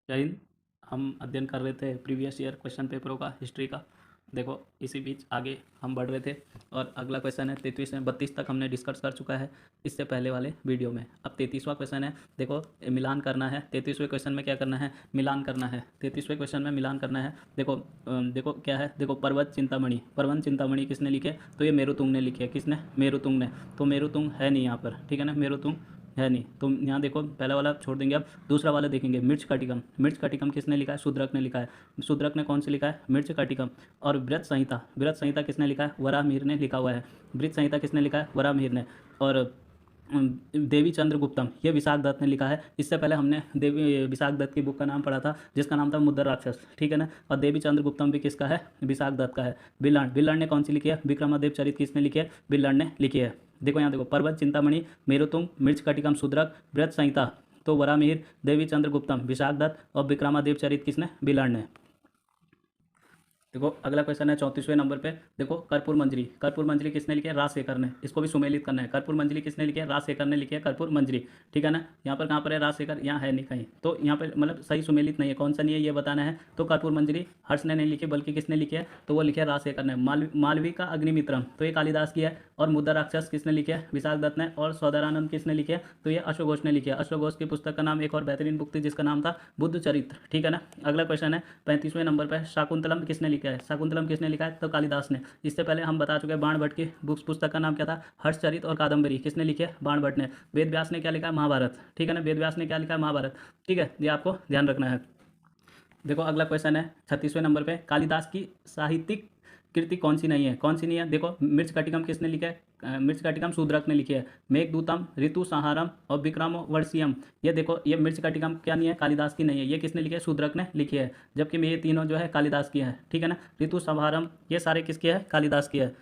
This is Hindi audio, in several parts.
जय हिंद। हम अध्ययन कर रहे थे प्रीवियस ईयर क्वेश्चन पेपरों का, हिस्ट्री का। देखो इसी बीच आगे हम बढ़ रहे थे और अगला क्वेश्चन है 33 में 32 तक हमने डिस्कस कर चुका है इससे पहले वाले वीडियो में। अब 33वां क्वेश्चन है। देखो मिलान करना है। 33वें क्वेश्चन में क्या करना है? मिलान करना है। 33वें क्वेश्चन में मिलान करना है। देखो देखो क्या है, देखो पर्वत चिंतामणि, पर्वत चिंतामणि किसने लिखे? तो ये मेरुतुंग ने लिखे। किसने? मेरुतुंग ने। तो मेरुतुंग है नहीं यहाँ पर, ठीक है ना, मेरुतुंग है नहीं। तो यहाँ देखो पहला वाला छोड़ देंगे, अब दूसरा वाला देखेंगे। मिर्च कटिकम, मिर्च कटिकम किसने लिखा है? शूद्रक ने लिखा है। शूद्रक ने कौन से लिखा है? मिर्च कटिकम। और व्रत संहिता, व्रत संहिता किसने लिखा है? वराहमिहिर ने लिखा हुआ है। व्रत संहिता किसने लिखा है? वराहमिहिर ने। और देवी चंद्रगुप्तम ये विशाख दत्त ने लिखा है। इससे पहले हमने देवी विशाख दत्त की बुक का नाम पढ़ा था जिसका नाम था मुद्दर राक्षस, ठीक है ना। और देवी चंद्रगुप्तम भी किसका है? विशाख दत्त का है। बिल्लाण, बिल्लाण ने कौन सी लिखी है? विक्रमादेव चरित किसने लिखी है? बिल्लाण ने लिखी है। देखो यहाँ देखो, पर्वत चिंतामणि, मेरुतुंग, मिर्च कटिकम शूद्रक, व्रत संहिता तो वराहमिहिर, देवी चंद्रगुप्तम विशाख दत्त और विक्रमादेव चरित किसने? बिल्लाण ने। देखो अगला क्वेश्चन है 34वें नंबर पे। देखो कर्पूर मंजरी, कर्पूर मंजरी किसने लिखी है? राजशेखर ने। इसको भी सुमेलित करना है। कर्पूर मंजरी किसने लिखी है? राजशेखर ने लिखी है कर्पूर मंजरी, ठीक है ना। यहाँ पर कहाँ पर है राजशेखर? यहाँ है नहीं कहीं, तो यहाँ पर मतलब सही सुमेलित नहीं है। कौन सा नहीं है ये बताना है। तो कर्पूर मंजरी हर्ष ने नहीं लिखी बल्कि किसने लिखी है? तो वो लिखे है राजशेखर ने। मालवी का अग्निमित्रम तो ये कालिदास की है। और मुद्दा राक्षस किसने लिखे है? विशाख दत्त ने। और सौदारानंद किसने लिखे है? तो ये अश्व घोष ने लिखे है। अश्व घोष की पुस्तक का नाम एक और बेहतरीन बुक थी जिसका नाम था बुद्ध चरित्र, ठीक है ना। अगला क्वेश्चन है 35वें नंबर पर। शाकुंतलम किसने लिखा है? शाकुंतलम किसने लिखा है? तो कालिदास ने। इससे पहले हम बता चुके हैं बाण भट्ट की बुक्स, पुस्तक का नाम क्या था? हर्षचरित और कादम्बरी किसने लिखे है? बाण भट्ट ने। वेद व्यास ने क्या लिखा है? महाभारत, ठीक है ना। वेद व्यास ने क्या लिखा है? महाभारत, ठीक है, ये आपको ध्यान रखना है। देखो अगला क्वेश्चन है 36वें नंबर पे। कालिदास की साहित्यिक कृति कौन सी नहीं है? कौन सी नहीं है? देखो मिर्च कटिकम किसने लिखा है? मिर्च कटिकम शूद्रक ने लिखी है। मेघदूतम, ऋतु संहारम और विक्रमोर्वशीयम, ये देखो ये मिर्च कटिकम क्या नहीं है? कालिदास की नहीं है। ये किसने लिखी है? शूद्रक ने लिखी है। जबकि ये तीनों जो है कालिदास की है, ठीक है ना। ऋतु संहारम ये सारे किसके है? कालिदास की है।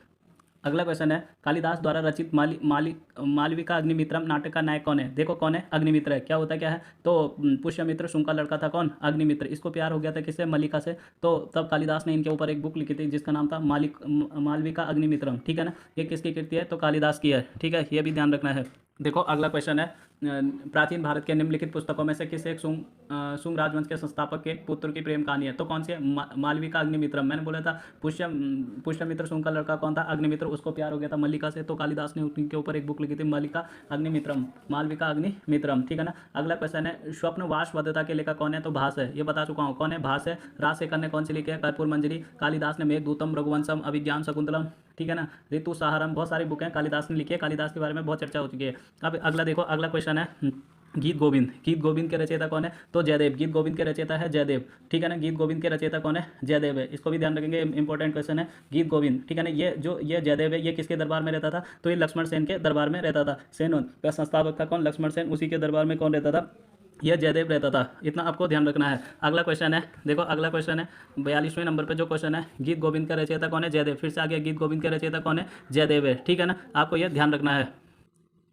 अगला क्वेश्चन है कालिदास द्वारा रचित मालविका अग्निमित्रम नाटक का नायक कौन है? देखो कौन है? अग्निमित्र है। क्या होता है, क्या है? तो पुष्यमित्र सुंग का लड़का था कौन? अग्निमित्र। इसको प्यार हो गया था किससे? मल्लिका से। तो तब कालिदास ने इनके ऊपर एक बुक लिखी थी जिसका नाम था मालविका अग्निमित्रम, ठीक है ना। ये किसकी कृति है? तो कालिदास की है, ठीक है, ये भी ध्यान रखना है। देखो अगला क्वेश्चन है प्राचीन भारत के निम्नलिखित पुस्तकों में से किस एक सुंग राजवंश के संस्थापक के पुत्र की प्रेम कहानी है? तो कौन सी है? मालविका अग्निमित्रम। मैंने बोला था पुष्यमित्र सुंग का लड़का कौन था? अग्निमित्र। उसको प्यार हो गया था मल्लिका से, तो कालिदास ने उनके ऊपर एक बुक लिखी थी मालिका अग्निमित्रम, मालविका अग्निमित्रम, ठीक है ना। अगला क्वेश्चन है स्वप्नवास वधता के लेखक कौन है? तो भास है। ये बता चुका हूँ कौन है? भास है। राजशेखर ने कौन सी लिखी है? कर्पूर मंजरी। कालिदास ने मेघदूतम, रघुवंशम, अभिज्ञान शकुंतलम, ठीक है ना। ऋतु सहारम, बहुत सारी बुक हैं कालिदास ने लिखी है। कालिदास के बारे में बहुत चर्चा हो चुकी है। अब अगला देखो, अगला क्वेश्चन है गीत गोविंद। गीत गोविंद के रचयिता कौन है? तो जयदेव। गीत गोविंद के रचयिता है जयदेव, ठीक है ना। गीत गोविंद के रचयिता कौन है? जयदेव है। इसको भी ध्यान रखेंगे, इंपॉर्टेंट क्वेश्चन है। गीत गोविंद, ठीक है ना। ये जयदेव है, ये किसके दरबार में रहता था? तो ये लक्ष्मण सेन के दरबार में रहता था। सेन का संस्थापक था कौन? लक्ष्मण सेन। उसी के दरबार में कौन रहता था? यह जयदेव रहता था। इतना आपको ध्यान रखना है। अगला क्वेश्चन है, देखो अगला क्वेश्चन है 42वें नंबर पे जो क्वेश्चन है, गीत गोविंद का रचयिता कौन है? जयदेव। फिर से आ गया, गीत गोविंद के रचयिता कौन है? जयदेव है, ठीक है ना। आपको यह ध्यान रखना है।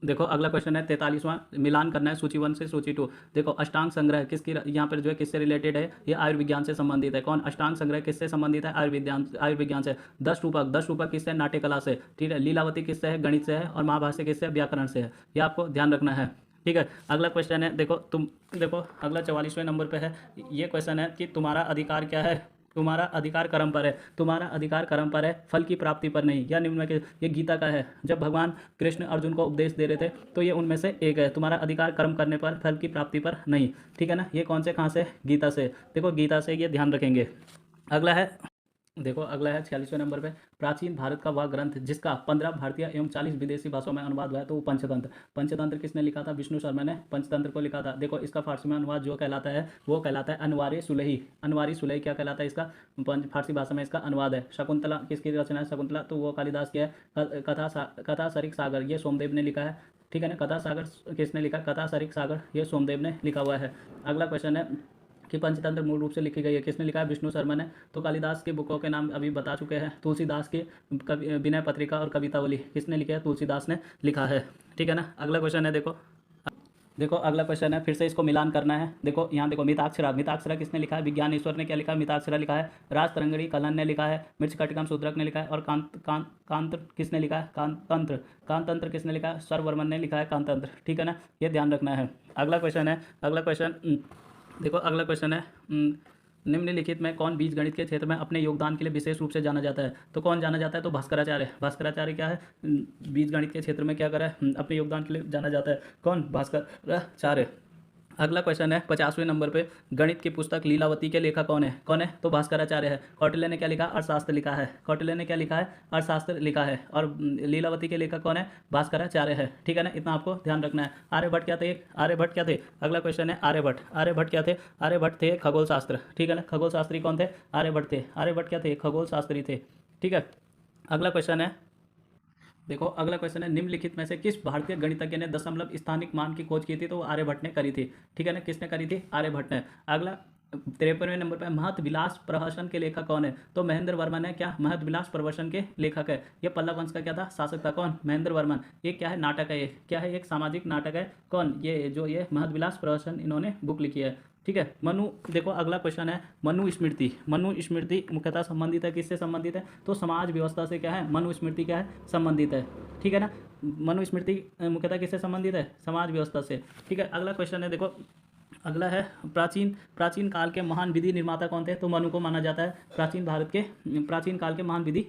देखो अगला क्वेश्चन है 43वां, मिलान करना है सूची 1 से सूची 2। देखो अष्टांग संग्रह किसकी, यहाँ पर जो है किससे रिलेटेड है? ये आयुर्विज्ञान से संबंधित है। कौन? अष्टांग संग्रह किससे संबंधित है? आयुर्विज्ञान से। 10 रूपक, 10 रूपक किससे? नाट्य कला से, ठीक है। लीलावती किससे है? गणित से है। और महाभाष्य किससे? व्याकरण से है। ये आपको ध्यान रखना है, ठीक है। अगला क्वेश्चन है, देखो अगला 44वें नंबर पे है। ये क्वेश्चन है कि तुम्हारा अधिकार क्या है? तुम्हारा अधिकार कर्म पर है। तुम्हारा अधिकार कर्म पर है, फल की प्राप्ति पर नहीं। या निम्न में ये गीता का है। जब भगवान कृष्ण अर्जुन को उपदेश दे रहे थे तो ये उनमें से एक है। तुम्हारा अधिकार कर्म करने पर, फल की प्राप्ति पर नहीं, ठीक है ना। ये कौन से, कहाँ से? गीता से। देखो गीता से, ये ध्यान रखेंगे। अगला है, देखो अगला है 46वें नंबर पे। प्राचीन भारत का वह ग्रंथ जिसका 15 भारतीय एवं 40 विदेशी भाषाओं में अनुवाद हुआ है, तो वो पंचतंत्र। पंचतंत्र किसने लिखा था? विष्णु शर्मा ने पंचतंत्र को लिखा था। देखो इसका फारसी में अनुवाद जो कहलाता है वो कहलाता है अनवारी सुलही। अनवारी सुलही क्या कहलाता है? इसका फारसी भाषा में इसका अनुवाद है। शकुंतला किसकी रचना है? शकुंतला तो वो कालिदास की है। कथा सरिक सागर ये सोमदेव ने लिखा है, ठीक है ना। कथा सागर किसने लिखा? कथा सरिक सागर ये सोमदेव ने लिखा हुआ है। अगला क्वेश्चन है कि पंचतंत्र मूल रूप से लिखी गई है, किसने लिखा है? विष्णु शर्मा ने। तो कालिदास की बुकों के नाम अभी बता चुके हैं। तुलसीदास की विनय पत्रिका और कवितावली किसने लिखा है? तुलसीदास ने लिखा है, ठीक है ना। अगला क्वेश्चन है, देखो अगला क्वेश्चन है, फिर से इसको मिलान करना है। देखो यहाँ देखो, मिताक्षरा, मिताक्षरा किसने लिखा है? विज्ञान ईश्वर ने क्या लिखा है? मिताक्षरा लिखा है। राज तरंगड़ी कलन ने लिखा है। मिर्च कटिकम शूद्रक ने लिखा है। और कांत्र किसने लिखा है? कांतंत्र किसने लिखा है? स्वरवर्मन ने लिखा है कांतंत्र, ठीक है ना। ये ध्यान रखना है। अगला क्वेश्चन है, अगला क्वेश्चन देखो अगला क्वेश्चन है, निम्नलिखित में कौन बीजगणित के क्षेत्र में अपने योगदान के लिए विशेष रूप से जाना जाता है? तो कौन जाना जाता है? तो भास्कराचार्य। भास्कराचार्य क्या है? बीजगणित के क्षेत्र में क्या करा है? अपने योगदान के लिए जाना जाता है। कौन? भास्कराचार्य। अगला क्वेश्चन है 50वें नंबर पे, गणित की पुस्तक लीलावती के लेखक कौन है? कौन है? तो भास्कराचार्य है। कौटिल्य ने क्या लिखा? अर्थशास्त्र लिखा है। कौटिल्य ने क्या लिखा है? अर्थशास्त्र लिखा है। और लीलावती के लेखक कौन है? भास्कराचार्य है। ठीक है ना, इतना आपको ध्यान रखना है। आर्यभट्ट क्या थे? आर्यभट्ट क्या थे? अगला क्वेश्चन है आर्यभट्ट। आर्यभट्ट क्या थे? आर्यभट्ट थे खगोल शास्त्र। ठीक है ना, खगोल शास्त्री कौन थे? आर्यभट्ट थे। आर्यभट्ट क्या थे? खगोल शास्त्री थे। ठीक है। अगला क्वेश्चन है, देखो अगला क्वेश्चन है, निम्नलिखित में से किस भारतीय गणितज्ञ ने दशमलव स्थानिक मान की खोज की थी? तो वो आर्यभट्ट ने करी थी। ठीक है ना, किसने करी थी? आर्यभट्ट ने। अगला 53वें नंबर पर, महत विलास प्रहसन के लेखक कौन है? तो महेंद्र वर्मन है। क्या? महत विलास प्रहसन के लेखक है। ये पल्लव वंश का क्या था? शासक था। कौन? महेंद्र वर्मन। ये क्या है? नाटक है। ये क्या है? एक सामाजिक नाटक है। कौन? ये महत विलास प्रहसन इन्होंने बुक लिखी है। ठीक है। मनु, देखो अगला क्वेश्चन है, मनु स्मृति। मनु स्मृति मुख्यतः संबंधित है, किससे संबंधित है? तो समाज व्यवस्था से क्या है? मनु स्मृति क्या है? संबंधित है। ठीक है ना, मनु स्मृति मुख्यतः किससे संबंधित है? समाज व्यवस्था से। ठीक है। अगला क्वेश्चन है, देखो अगला है, प्राचीन काल के महान विधि निर्माता कौन थे? तो मनु को माना जाता है प्राचीन काल के महान विधि